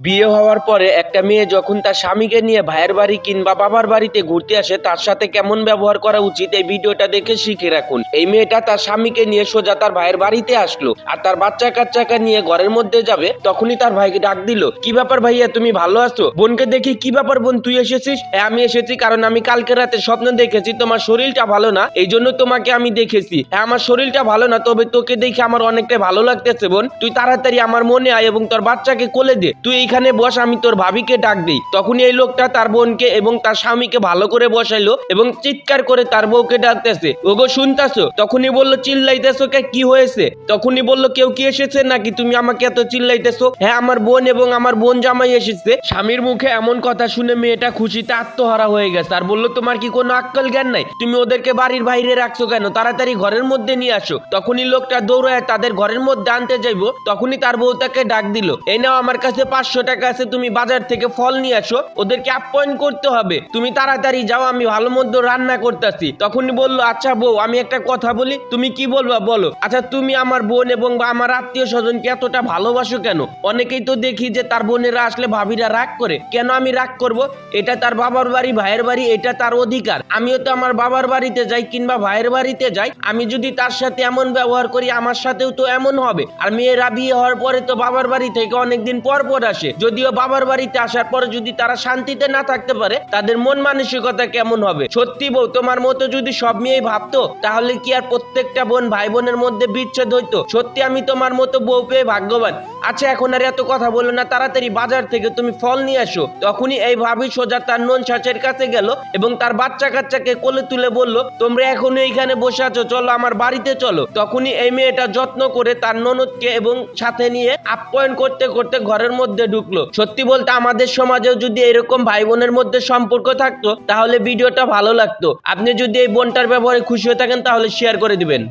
বিয়ে হওয়ার পরে একটা মেয়ে যখন তার স্বামীকে নিয়ে ভাইয়ের বাড়ি কিংবা বাবার বাড়িতে ঘুরতে আসে তার সাথে কেমন ব্যবহার করা উচিত এই ভিডিওটা দেখে শিখে রাখুন। এই মেয়েটা তার স্বামীকে নিয়ে সোজা তার ভাইয়ের বাড়িতে আসলো আর তার বাচ্চা কাচ্চাকে নিয়ে ঘরের মধ্যে যাবে, তখনই তার ভাইকে ডাক দিল, কি ব্যাপার ভাইয়া, তুমি ভালো আছো? বোনকে দেখি, কি ব্যাপার বোন, তুই এসেছিস? হ্যাঁ আমি এসেছি, কারণ আমি কালকে রাতে স্বপ্ন দেখেছি তোমার শরীরটা ভালো না, এই জন্য তোমাকে আমি দেখেছি। হ্যাঁ আমার শরীরটা ভালো না, তবে তোকে দেখে আমার অনেকটা ভালো লাগতেছে বোন, তুই তাড়াতাড়ি আমার মনে আয় এবং তোর বাচ্চাকে কোলে দে, তুই এইখানে বস, আমি তোর ভাবিকে ডাক দিই। তখনই এই লোকটা তার বোনকে এবং তার স্বামীকে ভালো করে বসাইলো এবং চিৎকার করে তার বউকে ডাকতেছে, ওগো শুনতাছো? তখনই বললো, চিল্লাইতেছো কে, কি হয়েছে? তখনই বললো, কেউ কি এসেছে নাকি, তুমি আমাকে এত চিল্লাইতেছো? হ্যাঁ আমার বোন এবং আমার বোন জামাই এসেছে। স্বামীর মুখে এমন কথা শুনে মেয়েটা খুশিতে আত্মহারা হয়ে গেছে আর বললো, তোমার কি কোনো আক্কেল জ্ঞান নাই? তুমি ওদেরকে বাড়ির বাইরে রাখছো কেন? তাড়াতাড়ি ঘরের মধ্যে নিয়ে আসো। তখনই লোকটা দৌড়ায় তাদের ঘরের মধ্যে আনতে যাইবো, তখনই তার বউ তাকে ডাক দিল, এই নাও আমার কাছে 500 টাকা আছে, তুমি বাজার থেকে ফল নিয়ে আসো, ওদেরকে আপ্যায়ন করতে হবে, তুমি তাড়াতাড়ি যাও, আমি ভালো মন্দ রান্না করতেছি। তখনই বললো, আচ্ছা বউ আমি একটা কথা বলি, তুমি কি বলবা বলো? আচ্ছা তুমি আমার বোন এবং আমার আত্মীয় স্বজনকে এতটা ভালোবাসো কেন? অনেকেই তো দেখি যে তার বোনেরা আসলে ভাবিরা রাগ করে, কেন আমি রাগ করব? এটা তার বাবার বাড়ি, ভাইয়ের বাড়ি, এটা তার অধিকার। আমিও তো আমার বাবার বাড়িতে যাই কিংবা ভাইয়ের বাড়িতে যাই, আমি যদি তার সাথে এমন ব্যবহার করি আমার সাথেও তো এমন হবে। আর মেয়েরা বিয়ে হওয়ার পরে তো বাবার বাড়ি থেকে অনেকদিন পর পর আসে, যদিও বাবার বাড়িতে আসার পরে যদি তারা শান্তিতে না থাকতে পারে তাদের মন মানসিকতা কেমন হবে? সত্যি বউ, তোমার মতো যদি সব মেয়েই ভাবতো তাহলে কি আর প্রত্যেকটা বোন ভাই বোনের মধ্যে বিচ্ছেদ হইতো? সত্যি আমি তোমার মতো বউ পেয়ে ভাগ্যবান। আচ্ছা এখন আর এত কথা বলো না, তাড়াতাড়ি বাজার থেকে তুমি ফল নিয়ে আসো। তখনই এই ভাবি সোজা তার নন শাশুড়ির কাছে গেল এবং তার বাচ্চা কাচ্চাকে কোলে তুলে বলল, তোমরা এখনো এইখানে বসে আছো, চলো আমার বাড়িতে চলো। তখনই এই মেয়েটা যত্ন করে তার ননদকে এবং সাথে নিয়ে আপ্যায়ন করতে করতে ঘরের মধ্যে ঢুকলো। সত্যি বলতে আমাদের সমাজেও যদি এরকম ভাই বোনের মধ্যে সম্পর্ক থাকতো তাহলে ভিডিওটা ভালো লাগতো। আপনি যদি এই বোনটার ব্যবহারে খুশি হয়ে থাকেন তাহলে শেয়ার করে দিবেন।